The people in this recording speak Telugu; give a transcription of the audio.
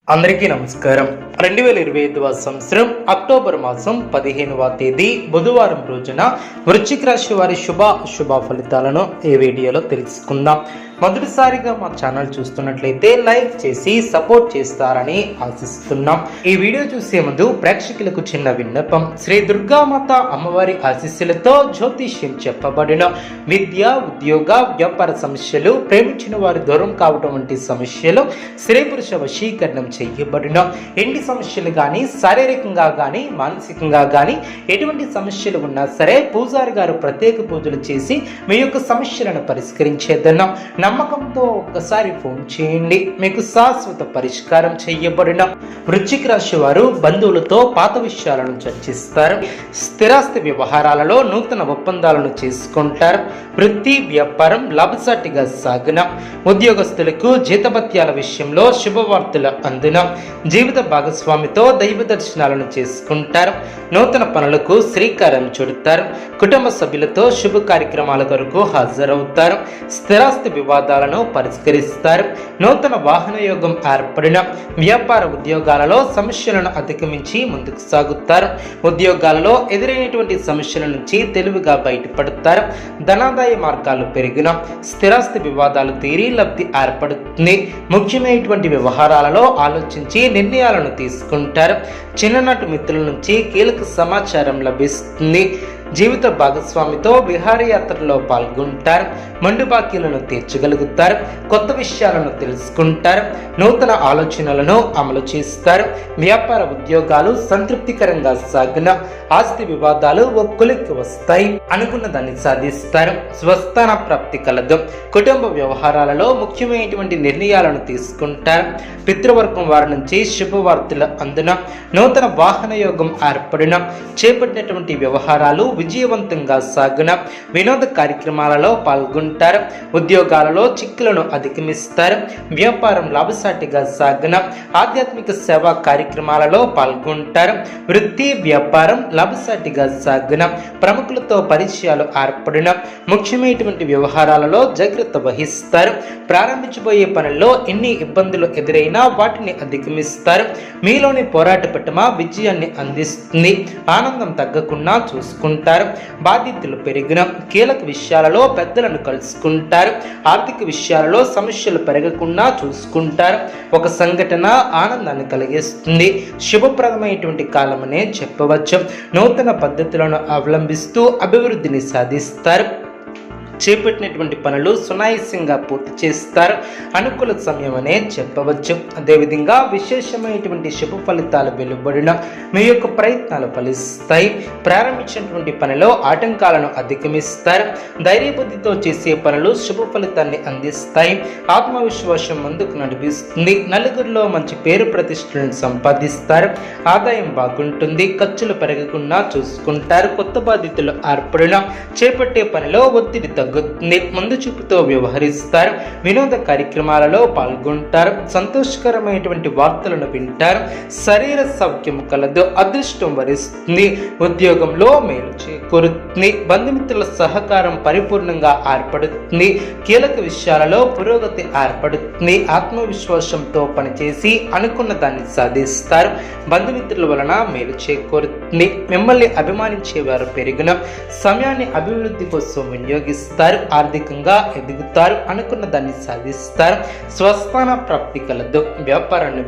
అందరికీ నమస్కారం. 2025వ సంవత్సరం అక్టోబర్ మాసం 15వ తేదీ బుధవారం రోజున వృశ్చిక రాశి వారి శుభ ఫలితాలను ఈ వీడియోలో తెలుసుకుందాం. మొదటిసారిగా మా ఛానల్ చూస్తున్నట్లయితే లైక్ చేసి సపోర్ట్ చేస్తారని ఆశిస్తున్నాం. ఈ వీడియో చూసే ముందు ప్రేక్షకులకు చిన్న విన్నపం. శ్రీ దుర్గామాత అమ్మవారి ఆశీస్సులతో జ్యోతిష్యం చెప్పబడిన విద్య, ఉద్యోగ, వ్యాపార సమస్యలు, ప్రేమించిన వారు దూరం కావడం వంటి సమస్యలు, స్త్రీ పురుష వశీకరణం చేయబడిన ఎన్ని సమస్యలు కానీ, శారీరకంగా కానీ, మానసికంగా కానీ ఎటువంటి సమస్యలు ఉన్నా సరే పూజారి గారు ప్రత్యేక పూజలు చేసి మీ యొక్క సమస్యలను పరిష్కరించేదన్నాం. నమ్మకంతో ఒక్కసారి ఫోన్ చేయండి, మీకు శాశ్వత పరిష్కారం చేయబడిన. వృశ్చిక రాశి వారు బంధువులతో పాత విషయాలను చర్చిస్తారు. స్థిరాస్తి వ్యవహారాలలో నూతన ఒప్పందాలను చేసుకుంటారు. వృత్తి, వ్యాపారం లాభసాటిగా సాగున. ఉద్యోగస్తులకు జీతభత్యాల విషయంలో శుభవార్తల అందున. జీవిత భాగస్వామితో దైవ దర్శనాలను చేసుకుంటారు. నూతన పనులకు శ్రీకారం చుడతారు. కుటుంబ సభ్యులతో శుభ కార్యక్రమాల కొరకు హాజరవుతారు. స్థిరాస్తి వివాదాలను పరిష్కరిస్తారు. నూతన వాహన యోగం ఏర్పడిన. వ్యాపార ఉద్యోగాలలో సమస్యలను అధిగమించి ముందుకు సాగుతారు. ఉద్యోగాలలో ఎదురైనటువంటి సమస్యల నుంచి తెలివిగా బయటపడతారు. ధనాదాయ మార్గాలు పెరిగిన. స్థిరాస్తి వివాదాలు తీరి లబ్ధి ఏర్పడుతుంది. ముఖ్యమైనటువంటి వ్యవహారాలలో ఆలోచించి నిర్ణయాలను తీసుకుంటారు. చిన్ననాటి మిత్రుల నుంచి కీలక సమాచారం లభిస్తుంది. జీవిత భాగస్వామితో విహారయాత్రలో పాల్గొంటారు. మండు బాకీలను తీర్చగలుగుతారు. కొత్త విషయాలను తెలుసుకుంటారు. నూతన ఆలోచనలను అమలు చేస్తారు. వ్యాపార ఉద్యోగాలు సంతృప్తికరంగా సాగిన. ఆస్తి వివాదాలు ఒక్కొలికి వస్తాయి. అనుకున్న దాన్ని సాధిస్తారు. స్వస్థాన ప్రాప్తి కలదు. కుటుంబ వ్యవహారాలలో ముఖ్యమైనటువంటి నిర్ణయాలను తీసుకుంటారు. పితృవర్గం వారి నుంచి శుభవార్తల అందున. నూతన వాహన యోగం ఏర్పడిన. చేపట్టినటువంటి వ్యవహారాలు విజయవంతంగా సాగున. వినోద కార్యక్రమాలలో పాల్గొంటారు. ఉద్యోగాలలో చిక్కులను అధిగమిస్తారు. వ్యాపారం లాభసాటిగా సాగున. ఆధ్యాత్మిక సేవా కార్యక్రమాలలో పాల్గొంటారు. వృత్తి, వ్యాపారం లాభసాటిగా సాగున. ప్రముఖులతో పరిచయాలు ఏర్పడిన. ముఖ్యమైనటువంటి వ్యవహారాలలో జాగ్రత్త వహిస్తారు. ప్రారంభించబోయే పనుల్లో ఎన్ని ఇబ్బందులు ఎదురైనా వాటిని అధిగమిస్తారు. మీలోని పోరాట పటిమ విజయాన్ని అందిస్తుంది. ఆనందం తగ్గకుండా చూసుకుంటారు. బాధ్యతలు పెరిగిన. కీలక విషయాలలో పెద్దలను కలుసుకుంటారు. ఆర్థిక విషయాలలో సమస్యలు పెరగకుండా చూసుకుంటారు. ఒక సంఘటన ఆనందాన్ని కలిగిస్తుంది. శుభప్రదమైనటువంటి కాలమనే చెప్పవచ్చు. నూతన పద్ధతులను అవలంబిస్తూ అభివృద్ధిని సాధిస్తారు. చేపట్టినటువంటి పనులు సునాయాసంగా పూర్తి చేస్తారు. అనుకూల సమయం అనే చెప్పవచ్చు. అదేవిధంగా విశేషమైనటువంటి శుభ ఫలితాలు వెలువడిన. మీ యొక్క ప్రయత్నాలు ఫలిస్తాయి. ప్రారంభించినటువంటి పనిలో ఆటంకాలను అధిగమిస్తారు. ధైర్యబుద్ధితో చేసే పనులు శుభ ఫలితాన్ని అందిస్తాయి. ఆత్మవిశ్వాసం ముందుకు నడిపిస్తుంది. నలుగురిలో మంచి పేరు ప్రతిష్టలను సంపాదిస్తారు. ఆదాయం బాగుంటుంది. ఖర్చులు పెరగకుండా చూసుకుంటారు. కొత్త బాధ్యతలు ఏర్పడిన. చేపట్టే పనిలో ఒత్తిడి తగ్గుతుంది. ముందు చూపుతో వ్యవహరిస్తారు. వినోద కార్యక్రమాలలో పాల్గొంటారు. సంతోషకరమైనటువంటి వార్తలను వింటారు. శరీర సౌఖ్యం కలదు. అదృష్టం వరిస్తుంది. ఉద్యోగంలో మేలు చేకూరుతుంది. బంధుమిత్రుల సహకారం పరిపూర్ణంగా ఏర్పడుతుంది. కీలక విషయాలలో పురోగతి ఏర్పడుతుంది. ఆత్మవిశ్వాసంతో పనిచేసి అనుకున్న దాన్ని సాధిస్తారు. బంధుమిత్రుల వలన మేలు చేకూరుతుంది. మిమ్మల్ని అభిమానించేవారు పెరిగిన. సమయాన్ని అభివృద్ధి కోసం వినియోగిస్తారు. ఆర్థికంగా ఎదుగుతారు. అనుకున్న దాన్ని సాధిస్తారు. స్వస్థాన ప్రాప్తి కలదు. వ్యాపారాన్ని